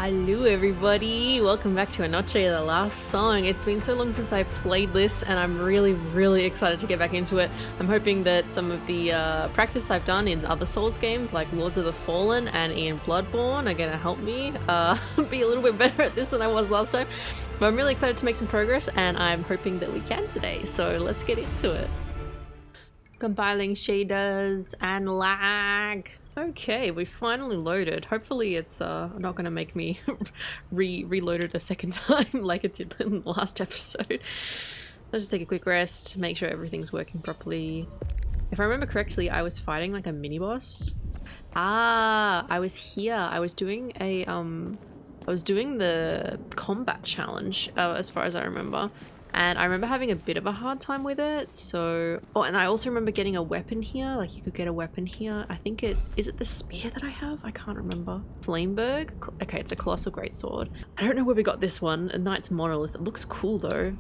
Hello everybody, welcome back to Enotria, the last song. It's been so long since I played this and I'm really excited to get back into it. I'm hoping that some of the practice I've done in other Souls games like Lords of the Fallen and in Bloodborne are going to help me be a little bit better at this than I was last time. But I'm really excited to make some progress and I'm hoping that we can today, so let's get into it. Compiling shaders and lag. Okay, we finally loaded. Hopefully it's not going to make me reload it a second time like it did in the last episode. Let's just take a quick rest, make sure everything's working properly. If I remember correctly, I was fighting like a mini-boss. Ah, I was here. I was doing a I was doing the combat challenge as far as I remember. And I remember having a bit of a hard time with it, so... Oh, and I also remember getting a weapon here. Like, you could get a weapon here. I think is it the spear that I have? I can't remember. Flameberg? Okay, it's a Colossal Greatsword. I don't know where we got this one. A Knight's Monolith. It looks cool, though.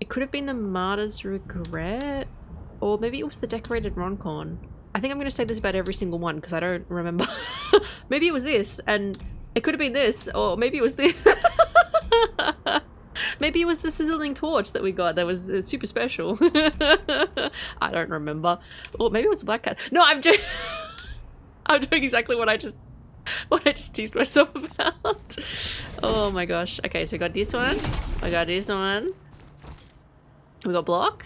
It could have been the Martyr's Regret. Or maybe it was the Decorated Roncorn. I think I'm going to say this about every single one, because I don't remember. Maybe it was this, and it could have been this, or maybe it was this. Maybe it was the Sizzling Torch that we got that was super special. I don't remember. Or maybe it was a Black Cat. No, I'm doing exactly what I just teased myself about. Oh my gosh. Okay, so we got this one. I got this one. We got Block.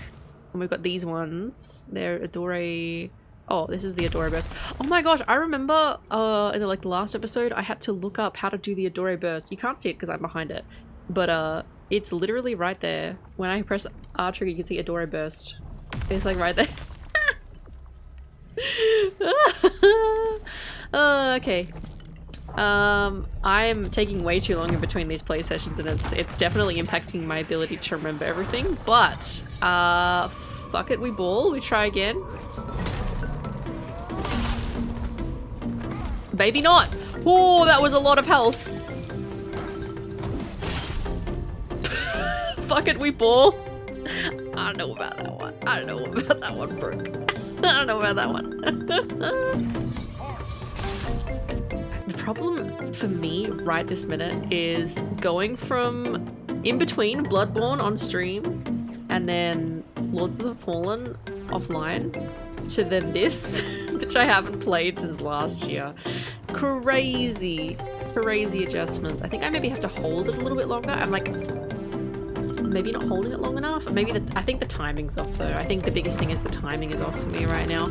And we've got these ones. They're Adore... Oh, this is the Adore Burst. Oh my gosh, I remember in the last episode, I had to look up how to do the Adore Burst. You can't see it because I'm behind it. But it's literally right there. When I press R trigger, you can see Adore Burst. It's like right there. Okay. I'm taking way too long in between these play sessions and it's definitely impacting my ability to remember everything. But fuck it, we ball. We try again. Maybe not. Oh, that was a lot of health. Fuck it, we ball. I don't know about that one. I don't know about that one, Brooke. I don't know about that one. The problem for me right this minute is going from in between Bloodborne on stream and then Lords of the Fallen offline to then this, which I haven't played since last year. Crazy adjustments. I think I maybe have to hold it a little bit longer. I'm like... maybe not holding it long enough. Maybe I think the timing's off though. I think the biggest thing is the timing is off for me right now.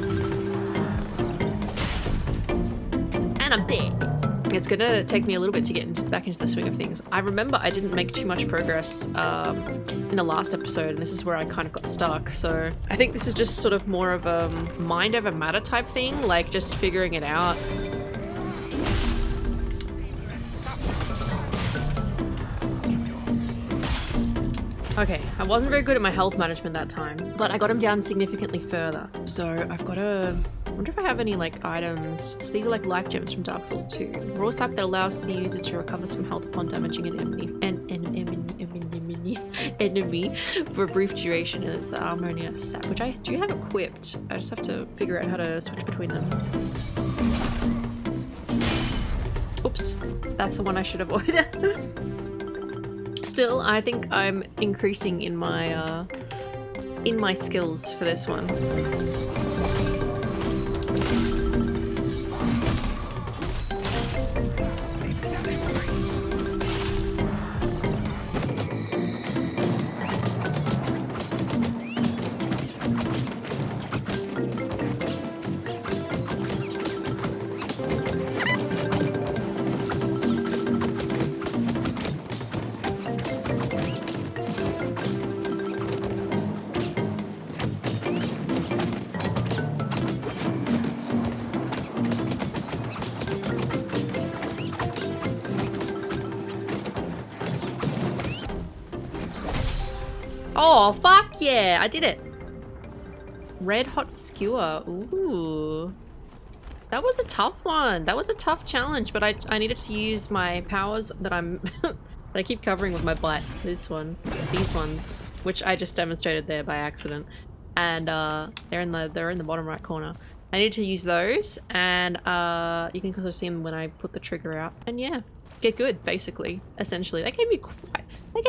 And I'm dead. It's gonna take me a little bit to get back into the swing of things. I remember I didn't make too much progress in the last episode, and this is where I kind of got stuck. So I think this is just sort of more of a mind over matter type thing, like just figuring it out. Okay, I wasn't very good at my health management that time, but I got him down significantly further. So I've got I wonder if I have any like items. So these are like life gems from Dark Souls 2. Raw sap that allows the user to recover some health upon damaging an enemy for a brief duration, and it's the harmonious sap, which I do have equipped. I just have to figure out how to switch between them. Oops, that's the one I should avoid. Still, I think I'm increasing in my skills for this one. Oh, fuck yeah, I did it. Red Hot Skewer, ooh. That was a tough one. That was a tough challenge, but I needed to use my powers that that I keep covering with my butt. This one, these ones, which I just demonstrated there by accident. And they're in the bottom right corner. I need to use those, and you can also see them when I put the trigger out. And yeah, get good, basically, essentially. They gave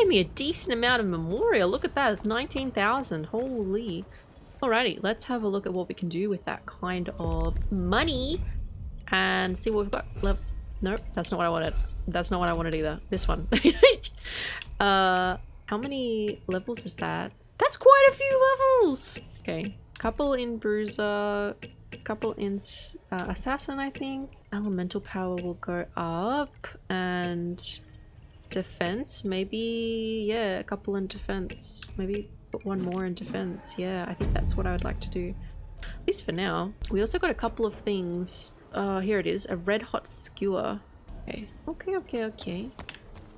me a decent amount of memorial. Look at that, it's 19,000, holy. Alrighty, let's have a look at what we can do with that kind of money and see what we've got. Nope, that's not what I wanted. That's not what I wanted either. This one. How many levels is that? That's quite a few levels! Okay, couple in Bruiser, couple in Assassin, I think. Elemental power will go up, and defense, maybe, yeah, a couple in defense. Maybe put one more in defense. Yeah, I think that's what I would like to do. At least for now. We also got a couple of things. Here it is, a red hot skewer. Okay.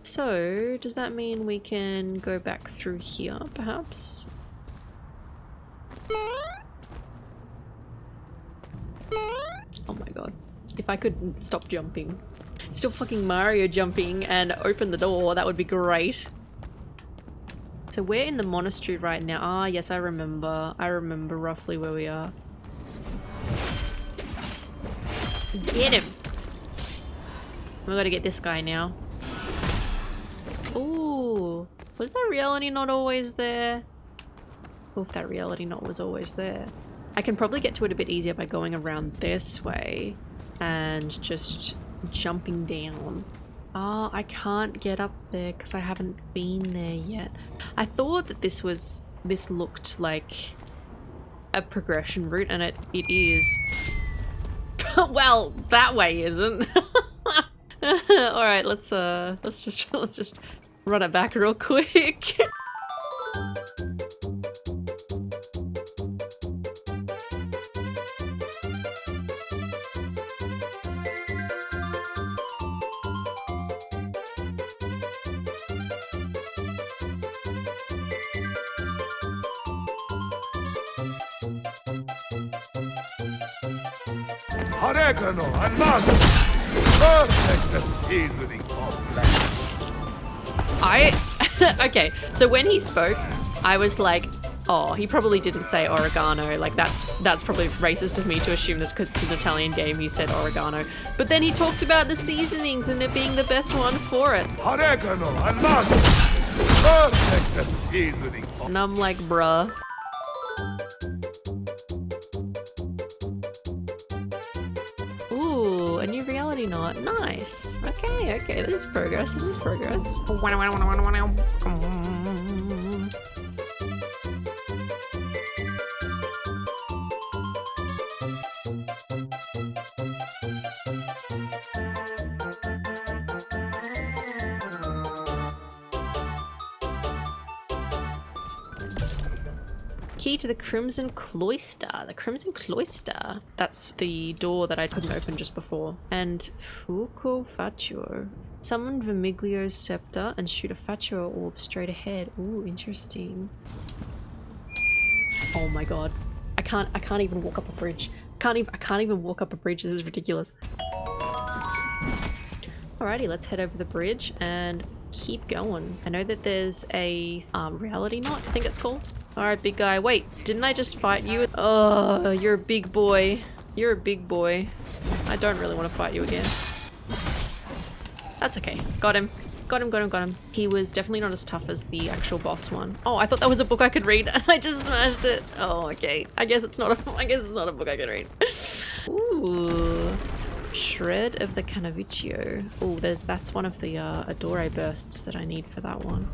So, does that mean we can go back through here, perhaps? Oh my god. If I could stop jumping. Still fucking Mario jumping and open the door, that would be great. So we're in the monastery right now. Ah, yes, I remember. I remember roughly where we are. Get him! We gotta get this guy now. Ooh. Was that reality not always there? Oh, if that reality not was always there. I can probably get to it a bit easier by going around this way and just jumping down. Oh, I can't get up there because I haven't been there yet. I thought that this looked like a progression route, and it is. Well, that way isn't. All right, let's just run it back real quick. Oregano and mustard. Perfect the seasoning of okay, so when he spoke, I was like, oh, he probably didn't say oregano. Like, that's probably racist of me to assume that's because it's an Italian game, he said oregano. But then he talked about the seasonings and it being the best one for it. Oregano and mustard. Perfect the seasoning. And I'm like, bruh. Ooh, a new reality knot. Nice. Okay, this is progress. Key to the Crimson Cloister. The Crimson Cloister. That's the door that I couldn't open just before. And Fuoco Faccio. Summon Vermiglio's scepter and shoot a Faccio orb straight ahead. Ooh, interesting. Oh my god. I can't even walk up a bridge. I can't even walk up a bridge. This is ridiculous. Alrighty, let's head over the bridge and keep going. I know that there's a reality knot, I think it's called. Alright, big guy. Wait, didn't I just fight you? Oh, you're a big boy. You're a big boy. I don't really want to fight you again. That's okay. Got him. Got him. He was definitely not as tough as the actual boss one. Oh, I thought that was a book I could read and I just smashed it. Oh, okay. I guess it's not a book I can read. Ooh. Shred of the Cannavicchio. Oh, that's one of the Adore bursts that I need for that one.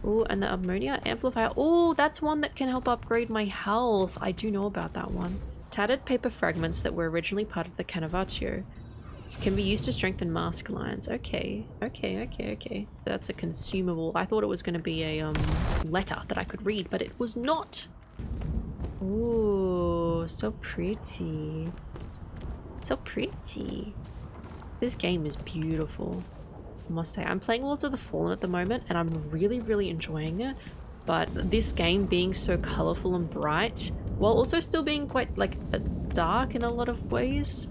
Oh, and the ammonia amplifier. Oh, that's one that can help upgrade my health. I do know about that one. Tattered paper fragments that were originally part of the Cannavicchio can be used to strengthen mask lines. Okay. So that's a consumable. I thought it was going to be a letter that I could read, but it was not. Ooh, so pretty. So pretty. This game is beautiful. I must say, I'm playing Lords of the Fallen at the moment and I'm really enjoying it, but this game being so colorful and bright while also still being quite like dark in a lot of ways,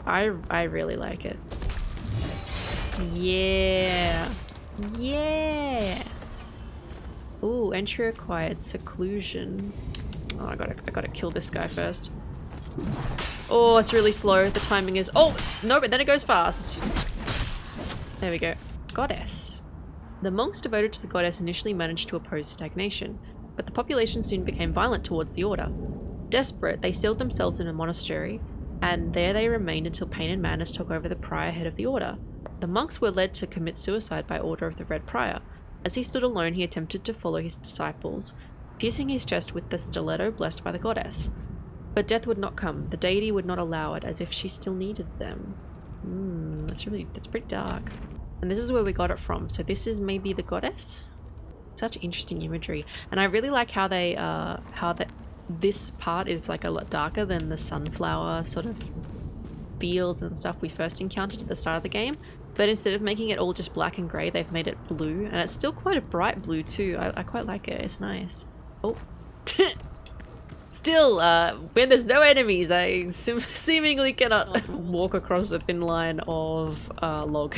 I really like it. Yeah. Ooh, entry acquired. Seclusion. Oh, I gotta kill this guy first. Oh, it's really slow. The timing is... Oh, no, but then it goes fast. There we go. Goddess. The monks devoted to the goddess initially managed to oppose stagnation, but the population soon became violent towards the order. Desperate, they sealed themselves in a monastery, and there they remained until pain and madness took over the prior head of the order. The monks were led to commit suicide by order of the Red Prior. As he stood alone, he attempted to follow his disciples, piercing his chest with the stiletto blessed by the goddess. But death would not come. The deity would not allow it, as if she still needed them. That's pretty dark. And this is where we got it from. So this is maybe the goddess? Such interesting imagery. And I really like how they, this part is like a lot darker than the sunflower sort of fields and stuff we first encountered at the start of the game. But instead of making it all just black and grey, they've made it blue. And it's still quite a bright blue too. I quite like it. It's nice. Oh. Still, when there's no enemies, I seemingly cannot walk across a thin line of log.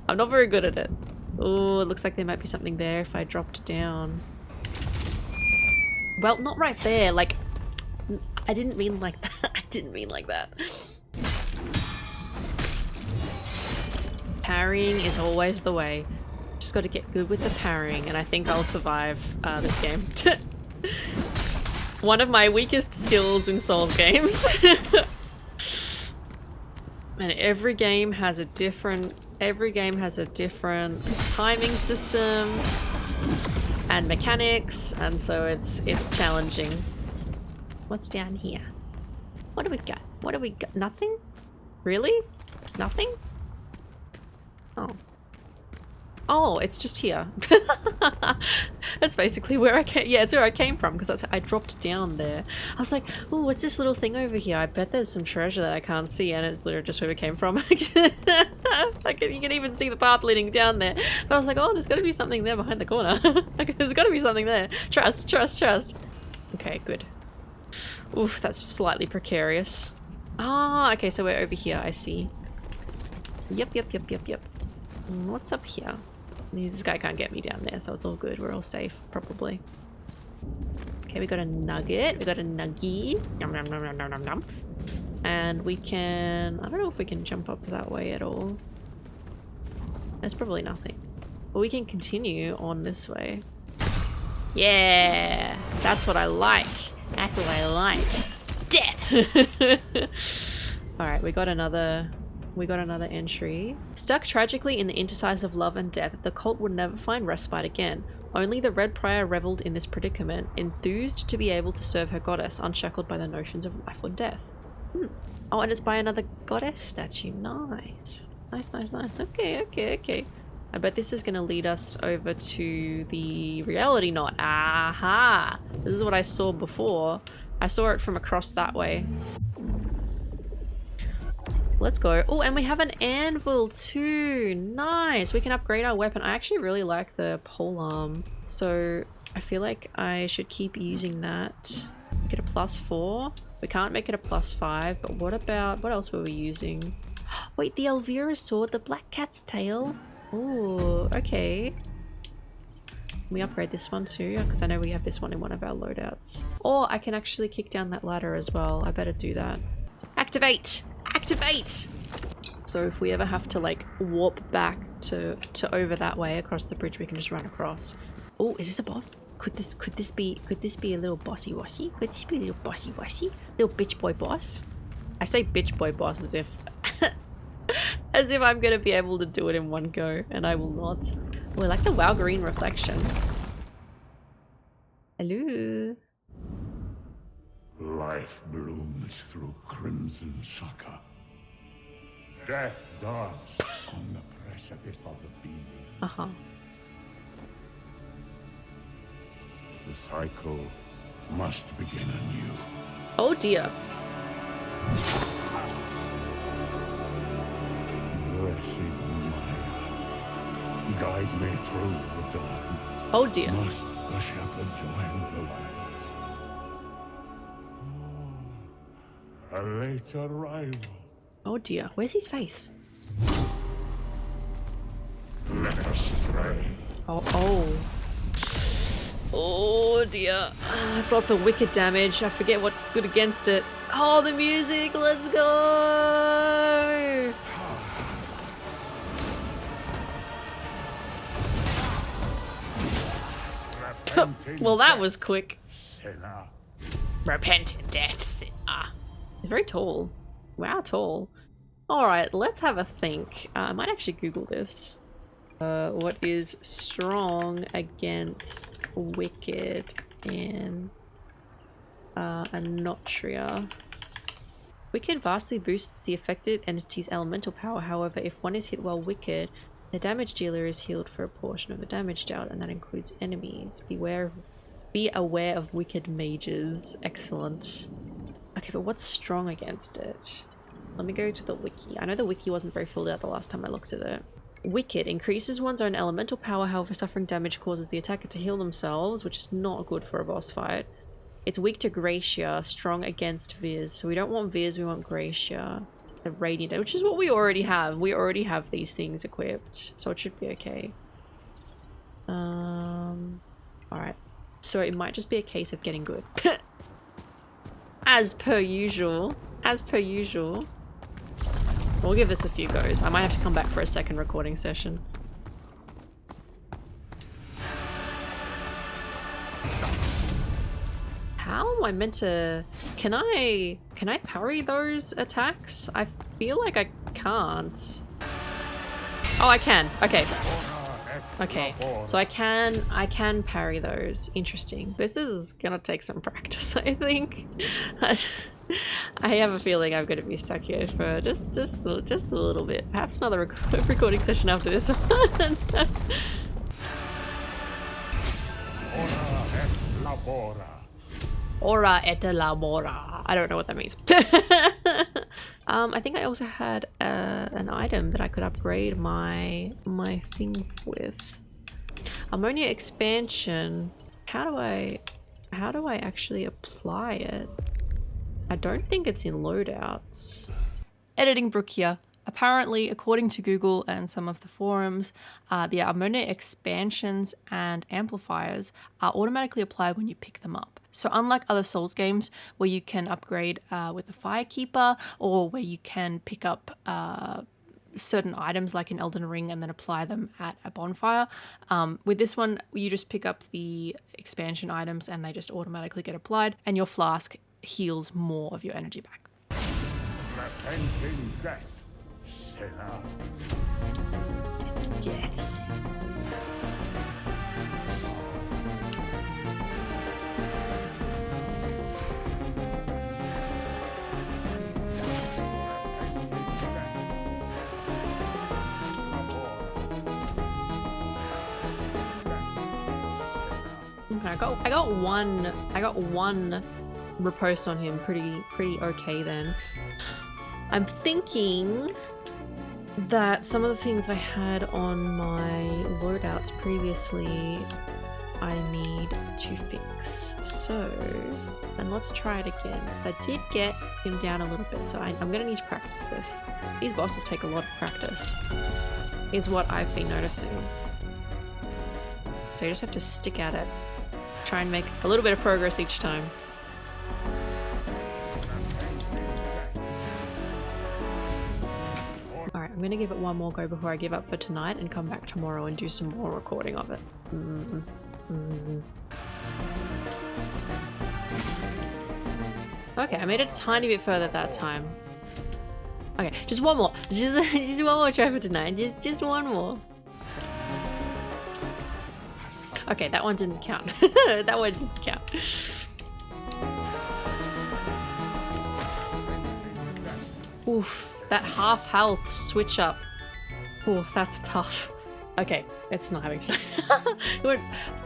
I'm not very good at it. Oh, it looks like there might be something there if I dropped down. Well, not right there. Like, I didn't mean like that. I didn't mean like that. Parrying is always the way. Just got to get good with the parrying, and I think I'll survive this game. One of my weakest skills in Souls games. And every game has a different timing system and mechanics, and so it's challenging. What's down here? What do we got? What do we got? Nothing? Really? Nothing? Oh. Oh, it's just here. That's basically where I came. Yeah, it's where I came from, because I dropped down there. I was like, oh, what's this little thing over here? I bet there's some treasure that I can't see, and it's literally just where we came from. You can even see the path leading down there. But I was like, oh, there's got to be something there behind the corner. There's got to be something there. Trust, trust, trust. Okay, good. Oof, that's slightly precarious. Ah, okay, so we're over here, I see. Yep. What's up here? This guy can't get me down there, so it's all good. We're all safe, probably. Okay, we got a nugget. We got a nuggie. Yum, yum, yum, yum, yum, yum. And we can... I don't know if we can jump up that way at all. There's probably nothing. But we can continue on this way. Yeah! That's what I like. That's what I like. Death! Alright, we got another entry. Stuck tragically in the interstice of love and death, the cult would never find respite again. Only the Red Prior reveled in this predicament, enthused to be able to serve her goddess, unshackled by the notions of life or death. Oh, and it's by another goddess statue. Nice. Nice. Okay. I bet this is going to lead us over to the reality knot. Aha! This is what I saw before. I saw it from across that way. Let's go. Oh, and we have an anvil too. Nice. We can upgrade our weapon. I actually really like the polearm, so I feel like I should keep using that. Get a +4. We can't make it a +5, but what else were we using? Wait, the Elvira sword, the black cat's tail. Oh, okay. We upgrade this one too, because I know we have this one in one of our loadouts. Or I can actually kick down that ladder as well. I better do that. Activate! Activate! So if we ever have to like warp back to over that way across the bridge, we can just run across. Oh, is this a boss? Could this be a little bossy wassy? Could this be a little bossy wassy? Little bitch boy boss? I say bitch boy boss as if as if I'm gonna be able to do it in one go, and I will not. Oh, I like the WoW green reflection. Hello. Life blooms through crimson sucker. Death dawns on the precipice of the beam. The cycle must begin anew. Oh dear. Blessed Maya, guide me through the darkness. Oh dear. Must the shepherd join the light? A late arrival. Oh dear. Where's his face? Let us pray. Oh. Oh dear. That's lots of wicked damage. I forget what's good against it. Oh, the music. Let's go. Well, that was quick. Sinner. Repentant death sinner. He's very tall. Wow, tall. Alright, let's have a think. I might actually Google this. What is strong against wicked in Enotria? Wicked vastly boosts the affected entity's elemental power. However, if one is hit while wicked, the damage dealer is healed for a portion of the damage dealt, and that includes enemies. Be aware of wicked mages. Excellent. Okay, but what's strong against it? Let me go to the wiki. I know the wiki wasn't very filled out the last time I looked at it. Wicked increases one's own elemental power, however suffering damage causes the attacker to heal themselves, which is not good for a boss fight. It's weak to Gracia, strong against Viz. So we don't want Viz, we want Gracia. The Radiant, which is what we already have. We already have these things equipped, so it should be okay. Alright. So it might just be a case of getting good. As per usual. As per usual. We'll give this a few goes. I might have to come back for a second recording session. How am I meant to... Can I parry those attacks? I feel like I can't. Oh, I can. Okay. Okay. So I can parry those. Interesting. This is gonna take some practice, I think. I have a feeling I'm going to be stuck here for just a little bit. Perhaps another recording session after this one. Ora et labora. I don't know what that means. I think I also had an item that I could upgrade my thing with. Ammonia expansion. How do I actually apply it? I don't think it's in loadouts. Editing Brooke here. Apparently, according to Google and some of the forums, the ammonia expansions and amplifiers are automatically applied when you pick them up. So unlike other Souls games where you can upgrade with the Firekeeper, or where you can pick up certain items like in Elden Ring and then apply them at a bonfire, with this one you just pick up the expansion items and they just automatically get applied, and your flask heals more of your energy back. Repenting death, sinner. Yes. I got one riposte on him, pretty okay then. I'm thinking that some of the things I had on my loadouts previously I need to fix. So, and let's try it again. I did get him down a little bit, so I'm gonna need to practice this. These bosses take a lot of practice, is what I've been noticing. So you just have to stick at it. Try and make a little bit of progress each time. Alright, I'm gonna give it one more go before I give up for tonight and come back tomorrow and do some more recording of it. Okay, I made it a tiny bit further that time. Okay, just one more. Just one more try for tonight. Just one more. Okay, that one didn't count. That one didn't count. Oof, that half health switch up. Oof, that's tough. Okay, it's not having to. It went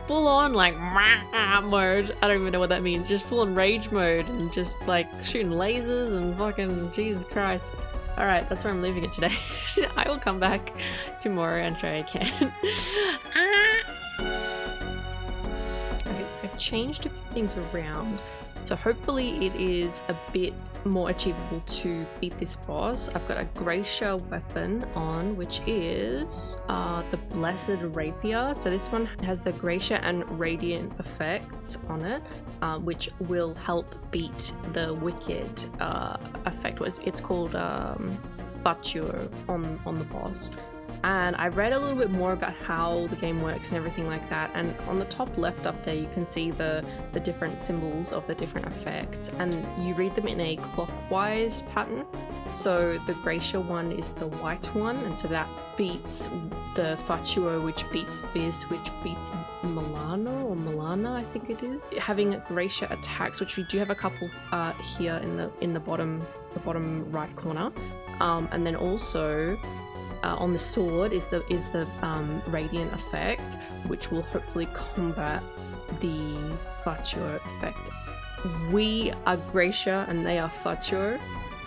full on like mode. I don't even know what that means. Just full on rage mode and just like shooting lasers and fucking Jesus Christ. Alright, that's where I'm leaving it today. I will come back tomorrow and try again. Okay, I've changed a few things around. So hopefully it is a bit more achievable to beat this boss. I've got a Gracia weapon on, which is the Blessed Rapier. So this one has the Gracia and Radiant effects on it, which will help beat the Wicked effect. It's called Baccio on the boss. And I read a little bit more about how the game works and everything like that, and on the top left up there you can see the different symbols of the different effects, and you read them in a clockwise pattern. So the Gracia one is the white one, and so that beats the Faccio, which beats Vis, which beats Milano or Milana, I think it is. Having Gracia attacks, which we do have a couple here in the bottom right corner, and then also on the sword is the Radiant effect, which will hopefully combat the Faccio effect. We are Gracia and they are Faccio,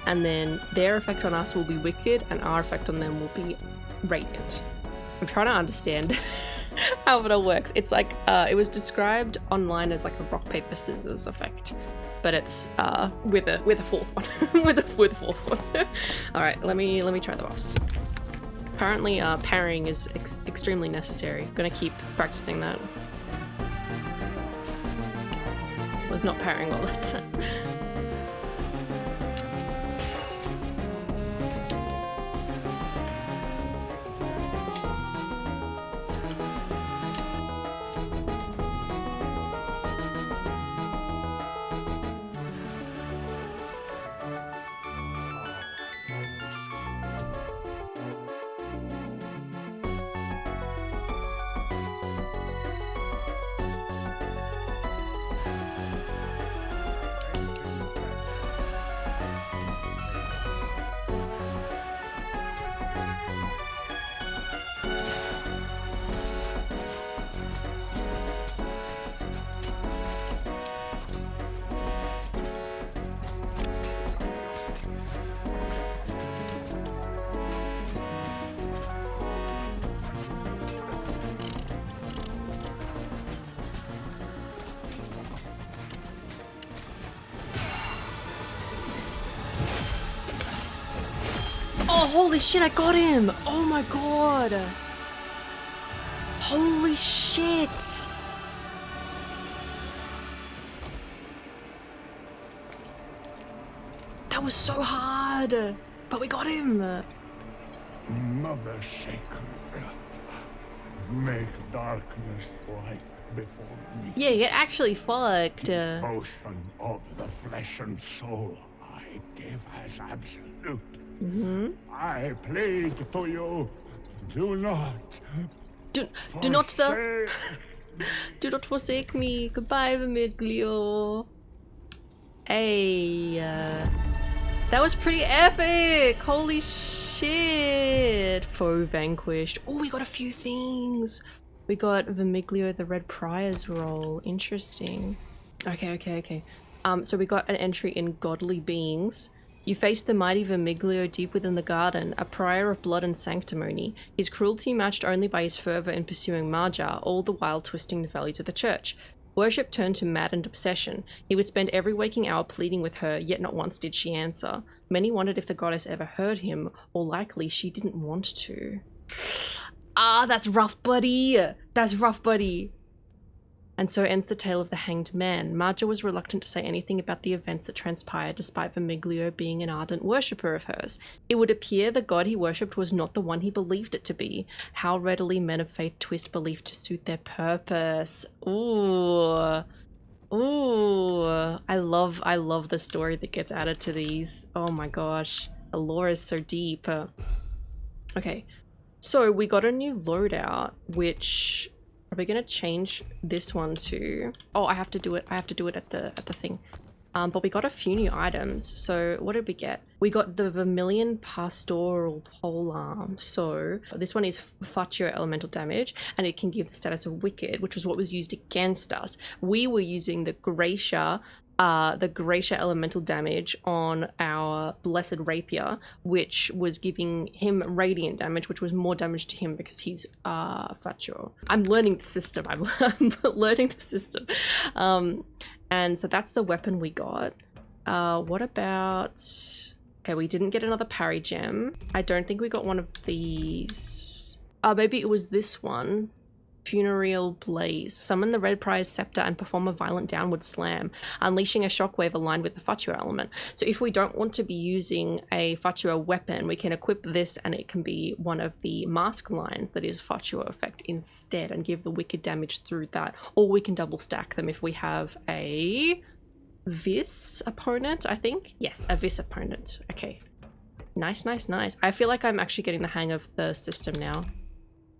and then their effect on us will be Wicked and our effect on them will be Radiant. I'm trying to understand how it all works. It's like it was described online as like a rock paper scissors effect, but it's with a fourth one. with a fourth one. All right, let me try the boss. Apparently parrying is extremely necessary. Gonna keep practicing that. Was not parrying well that time. Oh, holy shit, I got him! Oh my god! Holy shit! That was so hard! But we got him! Mother Sacred, make darkness light before me. Yeah, you get actually fucked. Devotion of the flesh and soul I give as absolute. I plead to you, do not forsake me. Goodbye, Vermiglio. Hey, that was pretty epic. Holy shit. Foe vanquished. Oh, we got a few things. We got Vermiglio, the Red Prior's role. Interesting. Okay. So we got an entry in Godly Beings. You face the mighty Vermiglio deep within the garden, a prior of blood and sanctimony, his cruelty matched only by his fervour in pursuing Marja, all the while twisting the values of the church. Worship turned to maddened obsession. He would spend every waking hour pleading with her, yet not once did she answer. Many wondered if the goddess ever heard him, or likely she didn't want to. Ah, that's rough, buddy! That's rough, buddy! And so ends the tale of the hanged man. Marja was reluctant to say anything about the events that transpired despite Vermiglio being an ardent worshipper of hers. It would appear the god he worshipped was not the one he believed it to be. How readily men of faith twist belief to suit their purpose. Ooh. I love the story that gets added to these. Oh my gosh. The lore is so deep. Okay. So we got a new loadout, which... Are we gonna change this one to... Oh, I have to do it at the thing. But we got a few new items. So what did we get? We got the Vermilion Pastoral Polearm. So this one is Faccio elemental damage, and it can give the status of Wicked, which was what was used against us. We were using the Gracia the greater elemental damage on our blessed rapier, which was giving him radiant damage, which was more damage to him because he's Fatuo. I'm learning the system. I'm learning the system. And so that's the weapon we got. What about... Okay, we didn't get another parry gem. I don't think we got one of these. Maybe it was this one. Funereal Blaze. Summon the red prize scepter and perform a violent downward slam, unleashing a shockwave aligned with the Fatuo element. So if we don't want to be using a Fatuo weapon, we can equip this and it can be one of the mask lines that is Fatuo effect instead and give the wicked damage through that. Or we can double stack them if we have a Vis opponent, I think. Yes, a Vis opponent. Okay. Nice, nice, nice. I feel like I'm actually getting the hang of the system now.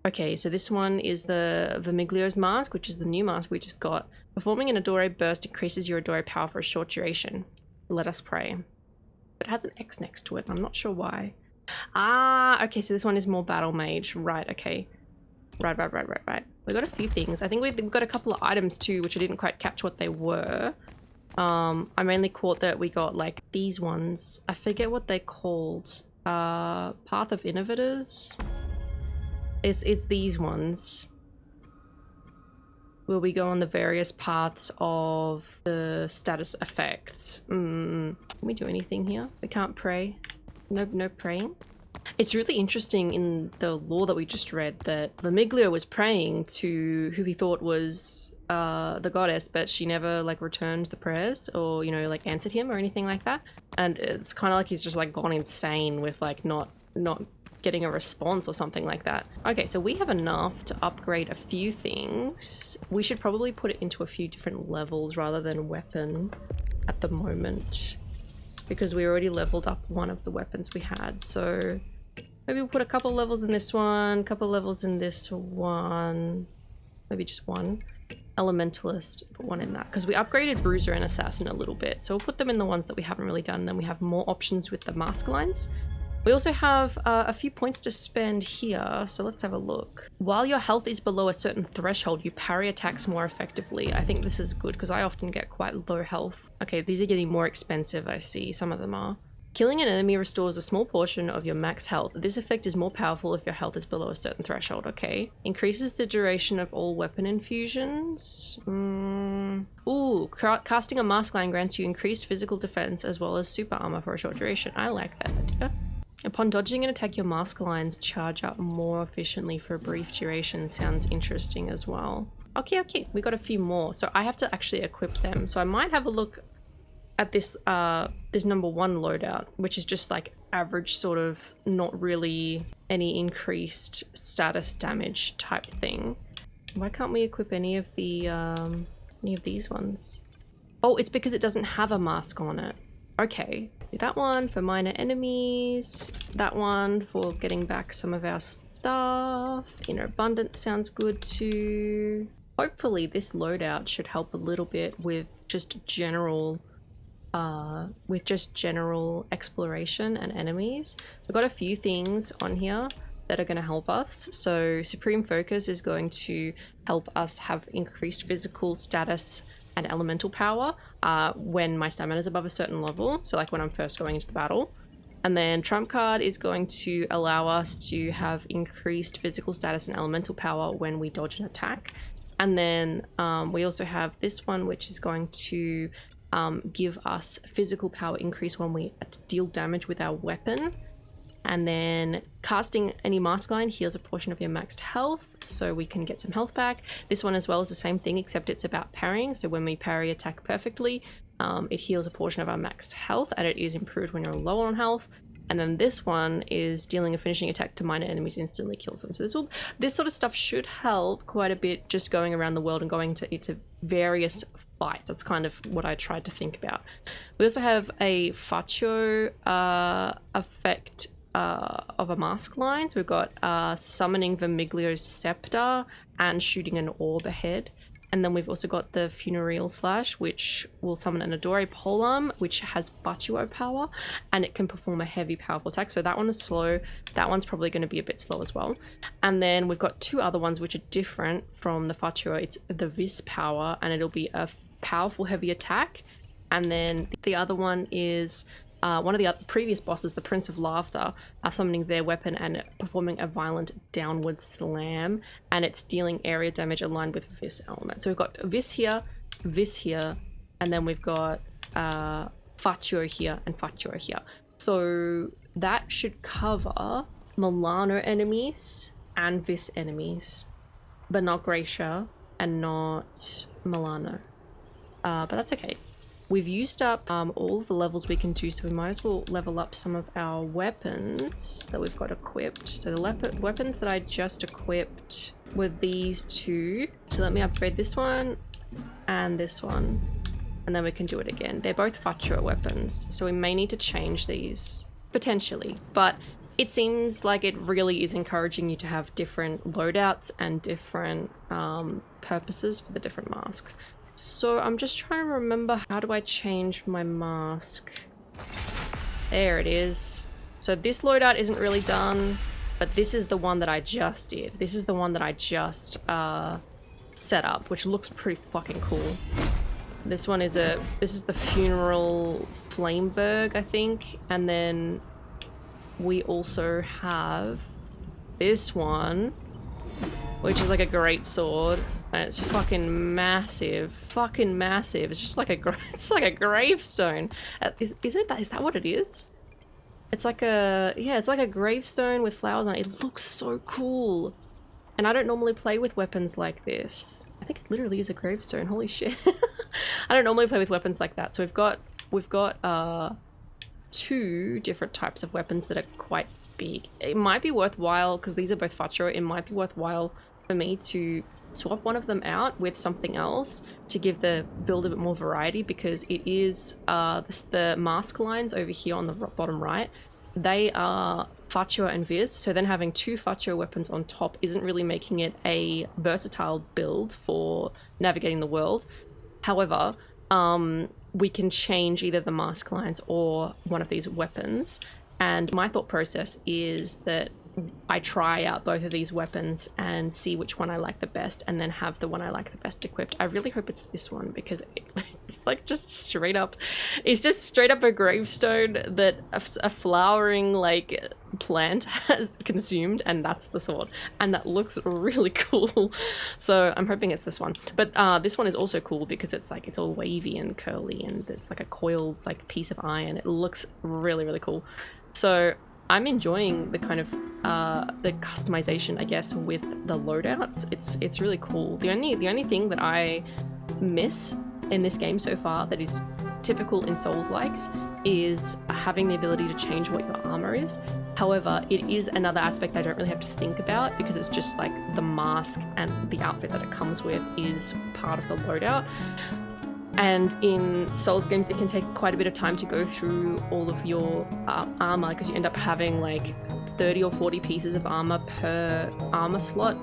Okay, so this one is the Vermiglio's mask, which is the new mask we just got. Performing an Adore burst increases your Adore power for a short duration. Let us pray. But it has an X next to it. I'm not sure why. Ah, okay, so this one is more battle mage. Right, okay. Right. We got a few things. I think we've got a couple of items too, which I didn't quite catch what they were. I mainly caught that we got like these ones. I forget what they're called. Path of Innovators. It's these ones where we go on the various paths of the status effects. Can we do anything here? We can't pray. No praying. It's really interesting in the lore that we just read that Vermiglio was praying to who he thought was the goddess, but she never like returned the prayers or, you know, like answered him or anything like that. And it's kind of like he's just like gone insane with like not getting a response or something like that. Okay, so we have enough to upgrade a few things. We should probably put it into a few different levels rather than weapon at the moment, because we already leveled up one of the weapons we had. So maybe we'll put a couple levels in this one, couple levels in this one, maybe just one. Elementalist, put one in that, because we upgraded Bruiser and Assassin a little bit. So we'll put them in the ones that we haven't really done, and then we have more options with the mask lines. We also have a few points to spend here, so let's have a look. While your health is below a certain threshold, you parry attacks more effectively. I think this is good because I often get quite low health. Okay, these are getting more expensive, I see. Some of them are. Killing an enemy restores a small portion of your max health. This effect is more powerful if your health is below a certain threshold. Okay. Increases the duration of all weapon infusions. Ooh, casting a mask line grants you increased physical defense as well as super armor for a short duration. I like that idea. Upon dodging an attack, your mask lines charge up more efficiently for a brief duration. Sounds interesting as well. Okay, we got a few more. So I have to actually equip them. So I might have a look at this this number 1 loadout, which is just like average sort of not really any increased status damage type thing. Why can't we equip any of these ones? Oh, it's because it doesn't have a mask on it. Okay, that one for minor enemies, that one for getting back some of our stuff. Inner abundance sounds good too. Hopefully this loadout should help a little bit with just general exploration and enemies. We've got a few things on here that are going to help us. So Supreme Focus is going to help us have increased physical status and elemental power when my stamina is above a certain level, so like when I'm first going into the battle. And then Trump Card is going to allow us to have increased physical status and elemental power when we dodge an attack. And then we also have this one, which is going to give us physical power increase when we deal damage with our weapon. And then casting any mask line heals a portion of your maxed health, so we can get some health back. This one as well is the same thing, except it's about parrying. So when we parry attack perfectly, it heals a portion of our maxed health, and it is improved when you're low on health. And then this one is dealing a finishing attack to minor enemies, instantly kills them. So this sort of stuff should help quite a bit, just going around the world and going into various fights. That's kind of what I tried to think about. We also have a Fatuo effect of a mask line. So we've got summoning Vermiglio's scepter and shooting an orb ahead. And then we've also got the Funereal Slash, which will summon an Adore polearm, which has Fatuo power, and it can perform a heavy powerful attack. So that one is slow. That one's probably going to be a bit slow as well. And then we've got two other ones which are different from the Fatuo. It's the Vis power, and it'll be a powerful heavy attack. And then the other one is one of the previous bosses, the Prince of Laughter, are summoning their weapon and performing a violent downward slam, and it's dealing area damage aligned with Vis element. So we've got Vis here, and then we've got Fatio here and Fatio here. So that should cover Milano enemies and Vis enemies, but not Gracia and not Milano. But that's okay. We've used up all the levels we can do, so we might as well level up some of our weapons that we've got equipped. So the weapons that I just equipped were these two. So let me upgrade this one and this one, and then we can do it again. They're both Fatio weapons, so we may need to change these, potentially. But it seems like it really is encouraging you to have different loadouts and different purposes for the different masks. So I'm just trying to remember, how do I change my mask? There it is. So this loadout isn't really done, but this is the one that I just did. This is the one that I just set up, which looks pretty fucking cool. This one is this is the Funeral Flameberg, I think. And then we also have this one, which is like a great sword. And it's fucking massive. Fucking massive. It's just like it's like a gravestone. Is that what it is? It's like it's like a gravestone with flowers on it. It looks so cool. And I don't normally play with weapons like this. I think it literally is a gravestone. Holy shit. I don't normally play with weapons like that. So we've got two different types of weapons that are quite big. It might be worthwhile, because these are both Fatio, it might be worthwhile for me to swap one of them out with something else to give the build a bit more variety, because it is the mask lines over here on the bottom right, they are Fatio and Viz, so then having two Fatio weapons on top isn't really making it a versatile build for navigating the world. However, we can change either the mask lines or one of these weapons, and my thought process is that I try out both of these weapons and see which one I like the best, and then have the one I like the best equipped. I really hope it's this one, because it's like just straight up, it's just straight up a gravestone that a flowering like plant has consumed, and that's the sword, and that looks really cool. So I'm hoping it's this one. But this one is also cool because it's like, it's all wavy and curly, and it's like a coiled like piece of iron. It looks really, really cool. So I'm enjoying the kind of the customization, I guess, with the loadouts. It's really cool. The only thing that I miss in this game so far that is typical in Souls-likes is having the ability to change what your armor is. However, it is another aspect I don't really have to think about, because it's just like the mask and the outfit that it comes with is part of the loadout. And in Souls games, it can take quite a bit of time to go through all of your armor, because you end up having like 30 or 40 pieces of armor per armor slot,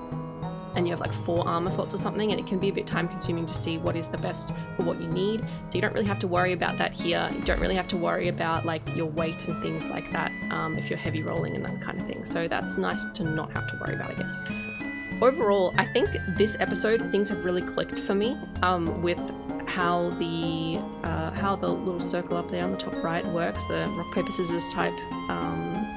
and you have like 4 armor slots or something, and it can be a bit time consuming to see what is the best for what you need. So you don't really have to worry about that here. You don't really have to worry about like your weight and things like that if you're heavy rolling and that kind of thing. So that's nice to not have to worry about, I guess. Overall, I think this episode, things have really clicked for me with how the little circle up there on the top right works, the rock, paper, scissors type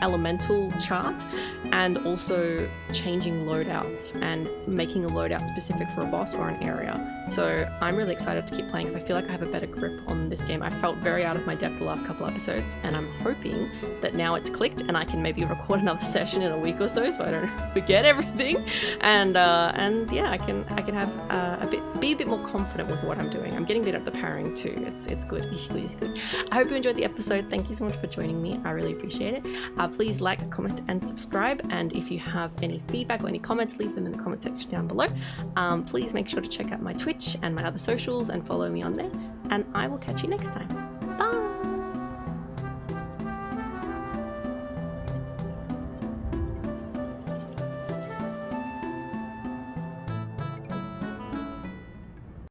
elemental chart, and also changing loadouts and making a loadout specific for a boss or an area. So I'm really excited to keep playing, because I feel like I have a better grip on this game. I felt very out of my depth the last couple episodes, and I'm hoping that now it's clicked and I can maybe record another session in a week or so I don't forget everything, and yeah, I can have be a bit more confident with what I'm doing. I'm getting a bit at the pairing too. It's good. It's good. I hope you enjoyed the episode. Thank you so much for joining me. I really appreciate it. Please like, comment, and subscribe. And if you have any feedback or any comments, leave them in the comment section down below. Please make sure to check out my Twitch and my other socials and follow me on there. And I will catch you next time. Bye.